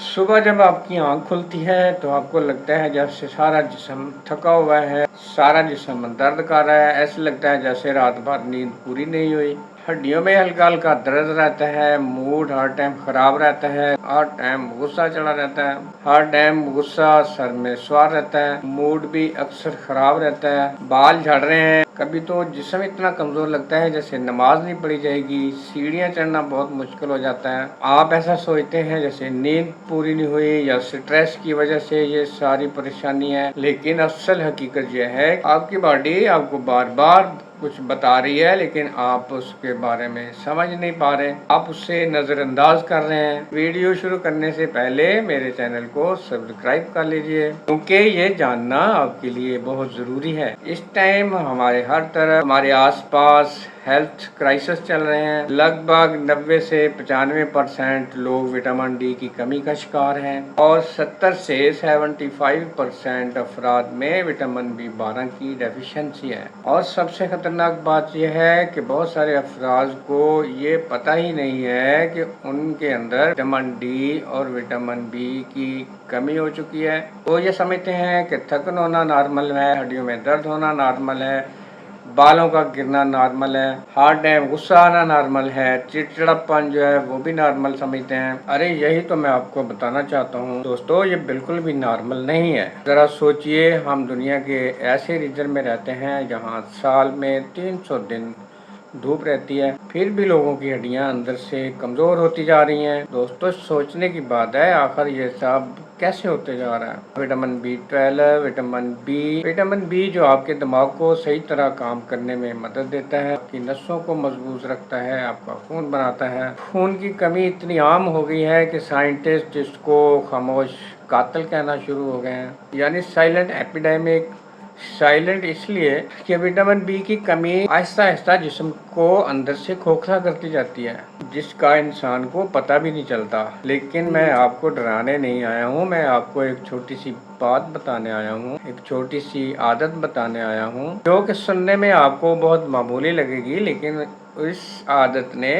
सुबह जब आपकी आँख खुलती है तो आपको लगता है जैसे सारा जिस्म थका हुआ है, सारा जिस्म दर्द कर रहा है। ऐसे लगता है जैसे रात भर नींद पूरी नहीं हुई। हड्डियों में हल्का हल्का दर्द रहता है, मूड हर टाइम खराब रहता है, हर टाइम गुस्सा चढ़ा रहता है, हर टाइम गुस्सा सर में सवार रहता है, मूड भी अक्सर खराब रहता है, बाल झड़ रहे हैं। कभी तो जिस्म इतना कमजोर लगता है जैसे नमाज नहीं पढ़ी जाएगी, सीढ़ियाँ चढ़ना बहुत मुश्किल हो जाता है। आप ऐसा सोचते हैं जैसे नींद पूरी नहीं हुई या स्ट्रेस की वजह से ये सारी परेशानी है, लेकिन असल हकीकत यह है आपकी बॉडी आपको बार बार कुछ बता रही है, लेकिन आप उसके बारे में समझ नहीं पा रहे, आप उससे नजरअंदाज कर रहे हैं। वीडियो शुरू करने से पहले मेरे चैनल को सब्सक्राइब कर लीजिए, क्योंकि ये जानना आपके लिए बहुत जरूरी है। इस टाइम हमारे हर तरफ हमारे आसपास हेल्थ क्राइसिस चल रहे हैं। लगभग 90 से 95% लोग विटामिन डी की कमी का शिकार हैं और 70 से 75% अफराद में विटामिन B12 की डेफिशिएंसी है। और सबसे खतरनाक बात यह है कि बहुत सारे अफराद को ये पता ही नहीं है कि उनके अंदर विटामिन डी और विटामिन B की कमी हो चुकी है। वो ये समझते हैं कि थकन होना नॉर्मल है, हड्डियों में दर्द होना नॉर्मल है, बालों का गिरना नॉर्मल है, हर टाइम गुस्सा आना नॉर्मल है, चिड़चिड़ापन जो है वो भी नॉर्मल समझते हैं। अरे यही तो मैं आपको बताना चाहता हूँ दोस्तों, ये बिल्कुल भी नॉर्मल नहीं है। जरा सोचिए, हम दुनिया के ऐसे रीजन में रहते हैं जहाँ साल में 300 दिन धूप रहती है, फिर भी लोगों की हड्डियां अंदर से कमजोर होती जा रही हैं। दोस्तों सोचने की बात है, आखिर ये सब कैसे होते जा रहा है। विटामिन B12, विटामिन बी जो आपके दिमाग को सही तरह काम करने में मदद देता है, आपकी नसों को मजबूत रखता है, आपका खून बनाता है। खून की कमी इतनी आम हो गई है कि साइंटिस्ट जिसको खामोश कातिल कहना शुरू हो गए हैं, यानी साइलेंट एपिडेमिक। साइलेंट इसलिए कि विटामिन B की कमी आहिस्ता आहिस्ता जिस्म को अंदर से खोखला करती जाती है, जिसका इंसान को पता भी नहीं चलता। लेकिन मैं आपको डराने नहीं आया हूँ, मैं आपको एक छोटी सी बात बताने आया हूँ, एक छोटी सी आदत बताने आया हूँ, जो कि सुनने में आपको बहुत मामूली लगेगी, लेकिन इस आदत ने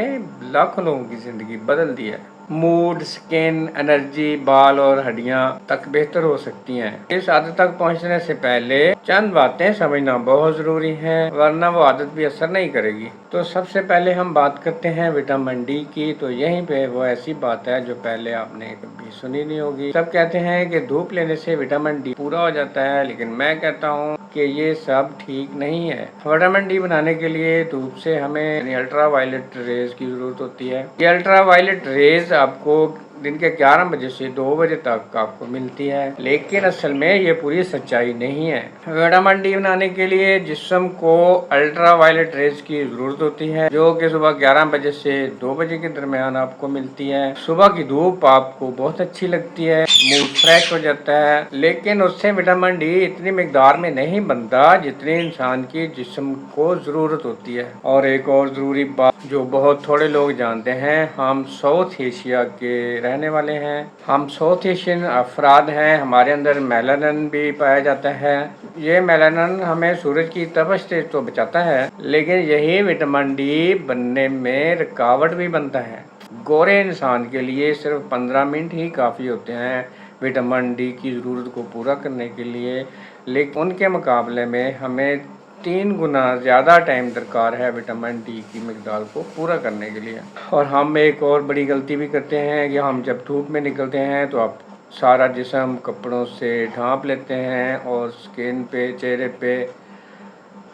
लाखों लोगों की जिंदगी बदल दी है। मूड, स्किन, एनर्जी, बाल और हड्डियां तक बेहतर हो सकती हैं। इस आदत तक पहुंचने से पहले चंद बातें समझना बहुत जरूरी है, वरना वो आदत भी असर नहीं करेगी। तो सबसे पहले हम बात करते हैं विटामिन डी की। तो यहीं पे वो ऐसी बात है जो पहले आपने कभी सुनी नहीं होगी। सब कहते हैं कि धूप लेने से विटामिन डी पूरा हो जाता है, लेकिन मैं कहता हूँ कि ये सब ठीक नहीं है। विटामिन डी बनाने के लिए धूप से हमें अल्ट्रा वायलेट रेज की जरूरत होती है। ये अल्ट्रा वायलेट रेज आपको दिन के 11 बजे से 2 बजे तक आपको मिलती है, लेकिन असल में ये पूरी सच्चाई नहीं है। विटामिन डी बनाने के लिए जिस्म को अल्ट्रा वायलेट रेज की जरूरत होती है, जो कि सुबह 11 बजे से 2 बजे के दरमियान आपको मिलती है। सुबह की धूप आपको बहुत अच्छी लगती है, मूड फ्रेश हो जाता है, लेकिन उससे विटामिन डी इतनी मिकदार में नहीं बनता जितनी इंसान की जिस्म को जरूरत होती है। और एक और जरूरी बात जो बहुत थोड़े लोग जानते हैं, हम साउथ एशिया के रहने वाले हैं, हम साउथ एशियन अफराद हैं, हमारे अंदर मेलानिन भी पाया जाता है। ये मेलानिन हमें सूरज की तपश से तो बचाता है, लेकिन यही विटामिन डी बनने में रुकावट भी बनता है। गोरे इंसान के लिए सिर्फ 15 मिनट ही काफ़ी होते हैं विटामिन डी की ज़रूरत को पूरा करने के लिए, लेकिन उनके मुकाबले में हमें 3 गुना ज़्यादा टाइम दरकार है विटामिन डी की मिकदार को पूरा करने के लिए। और हम एक और बड़ी गलती भी करते हैं कि हम जब धूप में निकलते हैं तो आप सारा जिस्म कपड़ों से ढांप लेते हैं और स्किन पे, चेहरे पे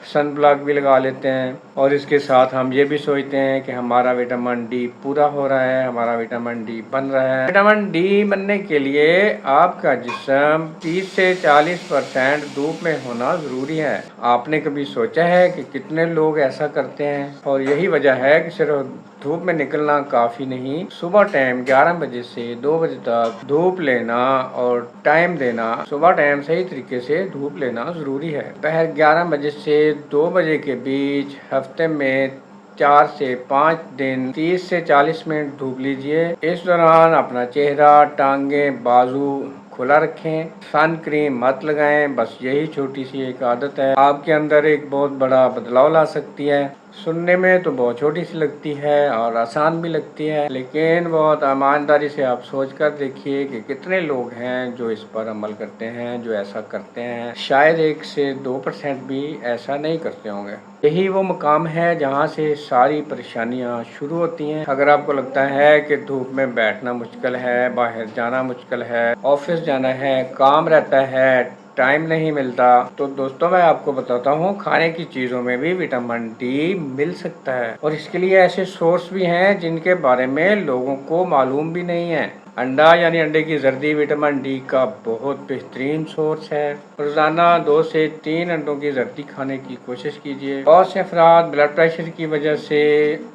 सन ब्लॉक भी लगा लेते हैं, और इसके साथ हम ये भी सोचते हैं कि हमारा विटामिन डी पूरा हो रहा है, हमारा विटामिन डी बन रहा है। विटामिन डी बनने के लिए आपका जिस्म 30 से 40% धूप में होना जरूरी है। आपने कभी सोचा है कि कितने लोग ऐसा करते हैं? और यही वजह है कि सिर्फ धूप में निकलना काफ़ी नहीं, सुबह टाइम 11 बजे से 2 बजे तक धूप लेना और टाइम देना, सुबह टाइम सही तरीके से धूप लेना ज़रूरी है। दोपहर 11 बजे से 2 बजे के बीच हफ्ते में 4 से 5 दिन 30 से 40 मिनट धूप लीजिए। इस दौरान अपना चेहरा, टांगे, बाजू खुला रखें, सन क्रीम मत लगाएं। बस यही छोटी सी एक आदत है आपके अंदर एक बहुत बड़ा बदलाव ला सकती है। सुनने में तो बहुत छोटी सी लगती है और आसान भी लगती है, लेकिन बहुत ईमानदारी से आप सोच कर देखिए कि कितने लोग हैं जो इस पर अमल करते हैं, जो ऐसा करते हैं। शायद 1 से 2% भी ऐसा नहीं करते होंगे। यही वो मुकाम है जहाँ से सारी परेशानियाँ शुरू होती हैं। अगर आपको लगता है कि धूप में बैठना मुश्किल है, बाहर जाना मुश्किल है, ऑफिस जाना है, काम रहता है, टाइम नहीं मिलता, तो दोस्तों मैं आपको बताता हूँ खाने की चीज़ों में भी विटामिन डी मिल सकता है। और इसके लिए ऐसे सोर्स भी हैं जिनके बारे में लोगों को मालूम भी नहीं है। अंडा यानी अंडे की जर्दी विटामिन डी का बहुत बेहतरीन सोर्स है। रोजाना 2 से 3 अंडों की जर्दी खाने की कोशिश कीजिए। बहुत से अफराद ब्लड प्रेशर की वजह से,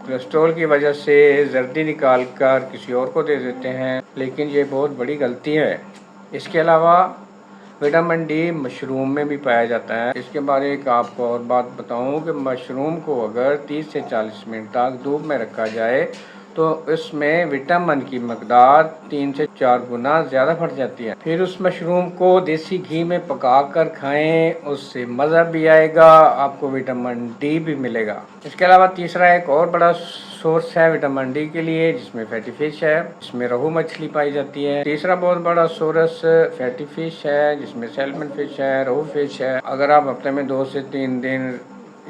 कोलेस्ट्रॉल की वजह से जर्दी निकाल कर किसी और को दे देते हैं, लेकिन ये बहुत बड़ी गलती है। इसके अलावा विटामिन डी मशरूम में भी पाया जाता है। इसके बारे में एक आपको और बात बताऊं कि मशरूम को अगर 30 से 40 मिनट तक धूप में रखा जाए तो इसमें विटामिन की मकदार 3 से 4 गुना ज़्यादा बढ़ जाती है। फिर उस मशरूम को देसी घी में पका कर खाएं, उससे मज़ा भी आएगा, आपको विटामिन डी भी मिलेगा। इसके अलावा तीसरा एक और बड़ा सोर्स है विटामिन डी के लिए, जिसमें फैटी फिश है, जिसमें रोहू मछली पाई जाती है। तीसरा बहुत बड़ा सोर्स फैटी फिश है, जिसमें सैल्मन फिश है, रोहू फिश है। अगर आप हफ्ते में 2 से 3 दिन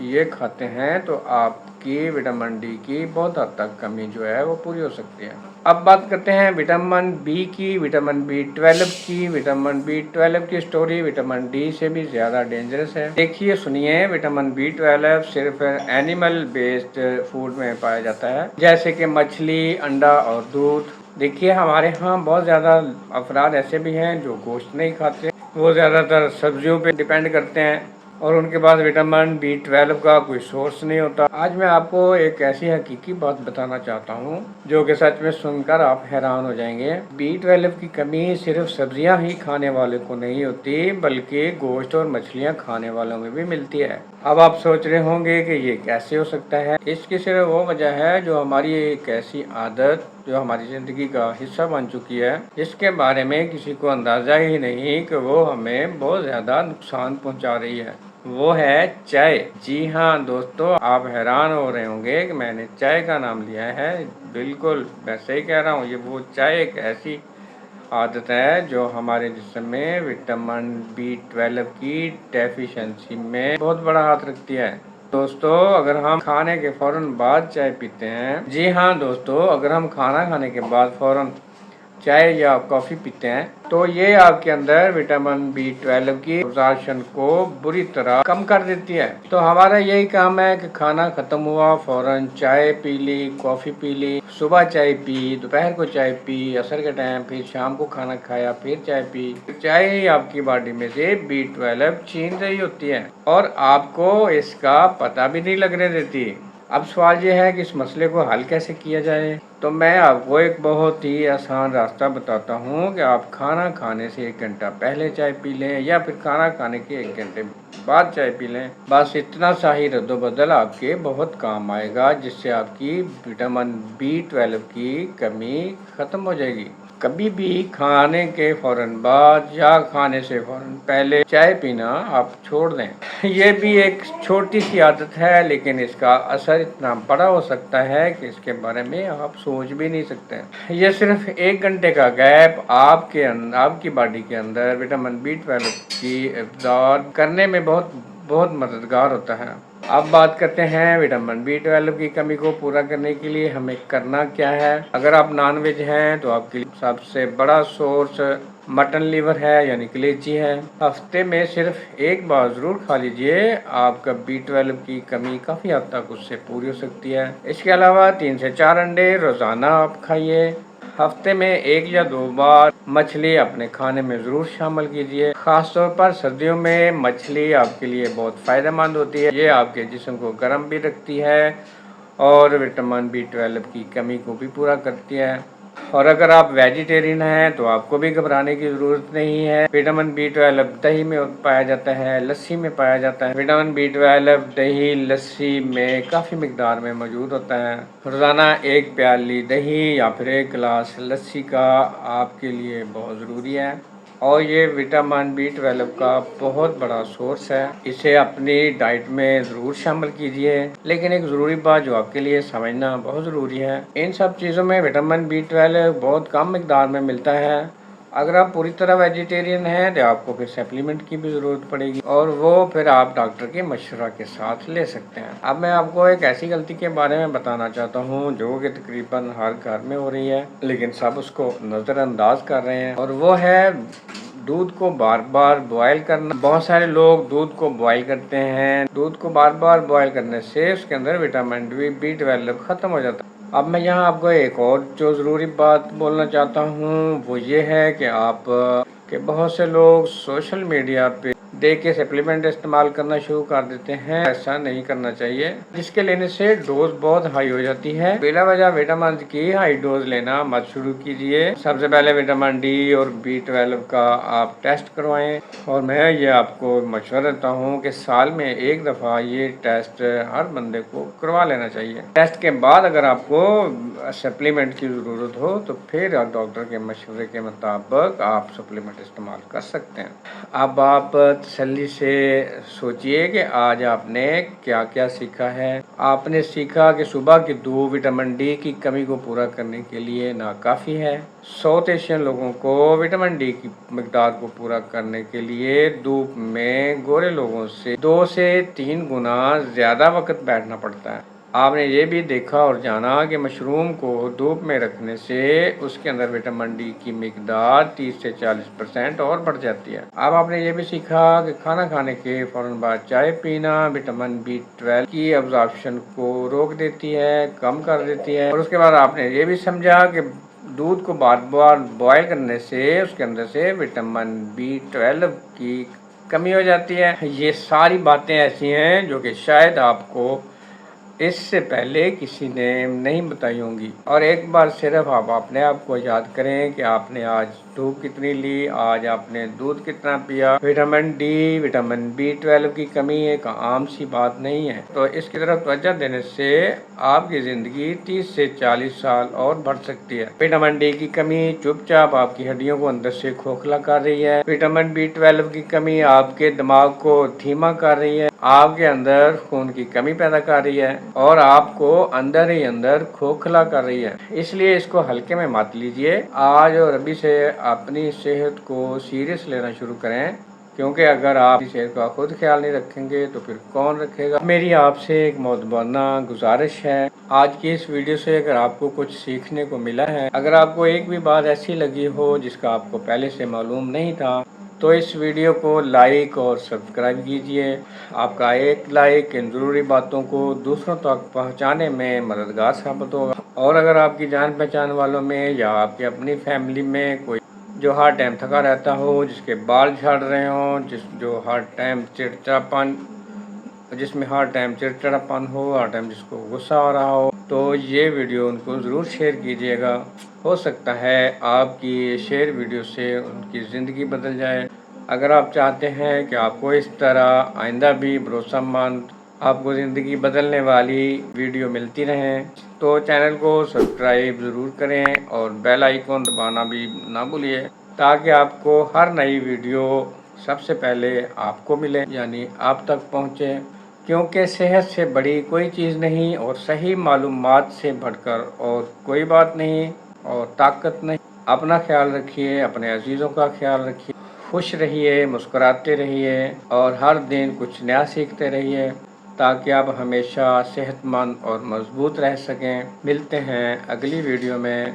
ये खाते हैं तो आपकी विटामिन डी की बहुत हद तक कमी जो है वो पूरी हो सकती है। अब बात करते हैं विटामिन बी की, विटामिन B12 की। विटामिन B12 की स्टोरी विटामिन डी से भी ज़्यादा डेंजरस है। देखिए सुनिए, विटामिन B12 सिर्फ एनिमल बेस्ड फूड में पाया जाता है, जैसे कि मछली, अंडा और दूध। देखिए हमारे यहाँ बहुत ज़्यादा अफराद ऐसे भी हैं जो गोश्त नहीं खाते, वो ज़्यादातर सब्जियों पे डिपेंड करते हैं और उनके पास विटामिन B12 का कोई सोर्स नहीं होता। आज मैं आपको एक ऐसी हकीकी बात बताना चाहता हूँ जो कि सच में सुनकर आप हैरान हो जाएंगे। B12 की कमी सिर्फ सब्जियां ही खाने वाले को नहीं होती, बल्कि गोश्त और मछलियां खाने वालों में भी मिलती है। अब आप सोच रहे होंगे कि ये कैसे हो सकता है। इसकी सिर्फ वो वजह है जो हमारी एक ऐसी आदत जो हमारी जिंदगी का हिस्सा बन चुकी है, जिसके बारे में किसी को अंदाजा ही नहीं कि वो हमें बहुत ज्यादा नुकसान पहुंचा रही है। वो है चाय। जी हाँ दोस्तों, आप हैरान हो रहे होंगे कि मैंने चाय का नाम लिया है। बिल्कुल मैं सही कह रहा हूँ, ये वो चाय एक ऐसी आदत है जो हमारे जिस्म में विटामिन B12 की डेफिशिएंसी में बहुत बड़ा हाथ रखती है। दोस्तों अगर हम खाने के फौरन बाद चाय पीते हैं, जी हाँ दोस्तों, अगर हम खाना खाने के बाद फौरन चाय या कॉफ़ी पीते हैं तो ये आपके अंदर विटामिन B12 की एब्जॉर्प्शन को बुरी तरह कम कर देती है। तो हमारा यही काम है कि खाना खत्म हुआ फौरन चाय पी ली, कॉफ़ी पी ली, सुबह चाय पी, दोपहर को चाय पी, असर के टाइम, फिर शाम को खाना खाया, फिर चाय पी। चाय ही आपकी बॉडी में से B12 छीन रही होती है और आपको इसका पता भी नहीं लगने देती। अब सवाल ये है कि इस मसले को हल कैसे किया जाए। तो मैं आपको एक बहुत ही आसान रास्ता बताता हूँ कि आप खाना खाने से 1 घंटा पहले चाय पी लें या फिर खाना खाने के 1 घंटे बाद चाय पी लें। बस इतना सा ही रद्दोबदल आपके बहुत काम आएगा, जिससे आपकी विटामिन B12 की कमी खत्म हो जाएगी। कभी भी खाने के फौरन बाद या खाने से फौरन पहले चाय पीना आप छोड़ दें। ये भी एक छोटी सी आदत है, लेकिन इसका असर इतना बड़ा हो सकता है कि इसके बारे में आप सोच भी नहीं सकते। ये सिर्फ 1 घंटे का गैप आपकी बॉडी के अंदर विटामिन B12 की एब्जॉर्ब करने में बहुत मददगार होता है। अब बात करते हैं विटामिन B12 की कमी को पूरा करने के लिए हमें करना क्या है। अगर आप नॉन वेज हैं तो आपके लिए सबसे बड़ा सोर्स मटन लीवर है, यानी कलेजी है। हफ्ते में सिर्फ 1 बार ज़रूर खा लीजिए, आपका B12 की कमी काफ़ी हद तक उससे पूरी हो सकती है। इसके अलावा 3 से 4 अंडे रोज़ाना आप खाइए। हफ्ते में 1 या 2 बार मछली अपने खाने में ज़रूर शामिल कीजिए। ख़ासतौर पर सर्दियों में मछली आपके लिए बहुत फ़ायदेमंद होती है। ये आपके जिस्म को गर्म भी रखती है और विटामिन B12 की कमी को भी पूरा करती है। और अगर आप वेजिटेरियन हैं तो आपको भी घबराने की ज़रूरत नहीं है। विटामिन B12 दही में पाया जाता है, लस्सी में पाया जाता है। विटामिन B12 दही, लस्सी में काफ़ी मिकदार में मौजूद होता है। रोज़ाना 1 प्याली दही या फिर 1 गिलास लस्सी का आपके लिए बहुत ज़रूरी है। اور یہ विटामिन B12 का बहुत बड़ा सोर्स है। इसे अपनी डाइट में ज़रूर शामिल कीजिए। लेकिन एक ज़रूरी बात जो आपके लिए समझना बहुत ज़रूरी है, इन सब चीज़ों में विटामिन B12 बहुत कम मिकदार में मिलता है। अगर आप पूरी तरह वेजिटेरियन हैं तो आपको फिर सप्लीमेंट की भी ज़रूरत पड़ेगी, और वो फिर आप डॉक्टर के मशवरा के साथ ले सकते हैं। अब मैं आपको एक ऐसी गलती के बारे में बताना चाहता हूँ जो कि तकरीबन हर घर में हो रही है, लेकिन सब उसको नज़रअंदाज कर रहे हैं, और वो है दूध को बार बार बॉयल करना। बहुत सारे लोग दूध को बॉयल करते हैं। दूध को बार बार बॉयल करने से उसके अंदर विटामिन B12 ख़त्म हो जाता है। अब मैं यहाँ आपको एक और जो ज़रूरी बात बोलना चाहता हूँ वो ये है कि बहुत से लोग सोशल मीडिया पे देख के सप्लीमेंट इस्तेमाल करना शुरू कर देते हैं। ऐसा नहीं करना चाहिए, जिसके लेने से डोज बहुत हाई हो जाती है। बिला वजह विटामिन की हाई डोज लेना मत शुरू कीजिए। सबसे पहले विटामिन D और B12 का आप टेस्ट करवाएं, और मैं ये आपको मशवरा देता हूँ कि साल में एक दफ़ा ये टेस्ट हर बंदे को करवा लेना चाहिए। टेस्ट के बाद अगर आपको सप्लीमेंट की ज़रूरत हो तो फिर आप डॉक्टर के मशवरे के मुताबिक आप सप्लीमेंट इस्तेमाल कर सकते हैं। अब आप तसल्ली से सोचिए कि आज आपने क्या क्या सीखा है। आपने सीखा कि सुबह की धूप विटामिन D की कमी को पूरा करने के लिए नाकाफ़ी है। साउथ एशियन लोगों को विटामिन D की मिकदार को पूरा करने के लिए धूप में गोरे लोगों से 2 से 3 गुना ज़्यादा वक्त बैठना पड़ता है। आपने ये भी देखा और जाना कि मशरूम को धूप में रखने से उसके अंदर विटामिन D की मिकदार 30 से 40% और बढ़ जाती है। अब आपने ये भी सीखा कि खाना खाने के फौरन बाद चाय पीना विटामिन B12 की अब्जॉर्प्शन को रोक देती है, कम कर देती है। और उसके बाद आपने ये भी समझा कि दूध को बार बार बॉयल करने से उसके अंदर से विटामिन B12 की कमी हो जाती है। ये सारी बातें ऐसी हैं जो कि शायद आपको इससे पहले किसी ने नहीं बताई होंगी। और एक बार सिर्फ आप अपने आप को याद करें कि आपने आज धूप कितनी ली, आज आपने दूध कितना पिया। विटामिन D, विटामिन B12 की कमी एक आम सी बात नहीं है, तो इसकी तरफ तवज्जो देने से आपकी ज़िंदगी 30 से 40 साल और बढ़ सकती है। विटामिन D की कमी चुपचाप आपकी हड्डियों को अंदर से खोखला कर रही है। विटामिन B12 की कमी आपके दिमाग को धीमा कर रही है, आपके अंदर खून की कमी पैदा कर रही है, और आपको अंदर ही अंदर खोखला कर रही है। इसलिए इसको हल्के में मत लीजिए। आज और अभी से अपनी सेहत को सीरियस लेना शुरू करें, क्योंकि अगर आप सेहत का खुद ख्याल नहीं रखेंगे तो फिर कौन रखेगा। मेरी आपसे एक मोहब्बाना गुजारिश है, आज की इस वीडियो से अगर आपको कुछ सीखने को मिला है, अगर आपको एक भी बात ऐसी लगी हो जिसका आपको पहले से मालूम नहीं था, तो इस वीडियो को लाइक और सब्सक्राइब कीजिए। आपका एक लाइक इन ज़रूरी बातों को दूसरों तक पहुंचाने में मददगार साबित होगा। और अगर आपकी जान पहचान वालों में या आपकी अपनी फैमिली में कोई जो हर टाइम थका रहता हो, जिसके बाल झड़ रहे हों, जिसमें हर टाइम चिड़चिड़ापन हो, हर टाइम जिसको गुस्सा आ रहा हो, तो ये वीडियो उनको ज़रूर शेयर कीजिएगा। हो सकता है आपकी शेयर वीडियो से उनकी ज़िंदगी बदल जाए। अगर आप चाहते हैं कि आपको इस तरह आइंदा भी भरोसेमंद, आपको ज़िंदगी बदलने वाली वीडियो मिलती रहें, तो चैनल को सब्सक्राइब ज़रूर करें और बेल आइकन दबाना भी ना भूलिए, ताकि आपको हर नई वीडियो सबसे पहले आपको मिले, यानी आप तक पहुँचे। क्योंकि सेहत से बड़ी कोई चीज़ नहीं और सही मालूमात से बढ़कर और कोई बात नहीं और ताकत नहीं। अपना ख्याल रखिए, अपने अजीज़ों का ख्याल रखिए, खुश रहिए, मुस्कुराते रहिए, और हर दिन कुछ नया सीखते रहिए, ताकि आप हमेशा सेहतमंद और मजबूत रह सकें। मिलते हैं अगली वीडियो में।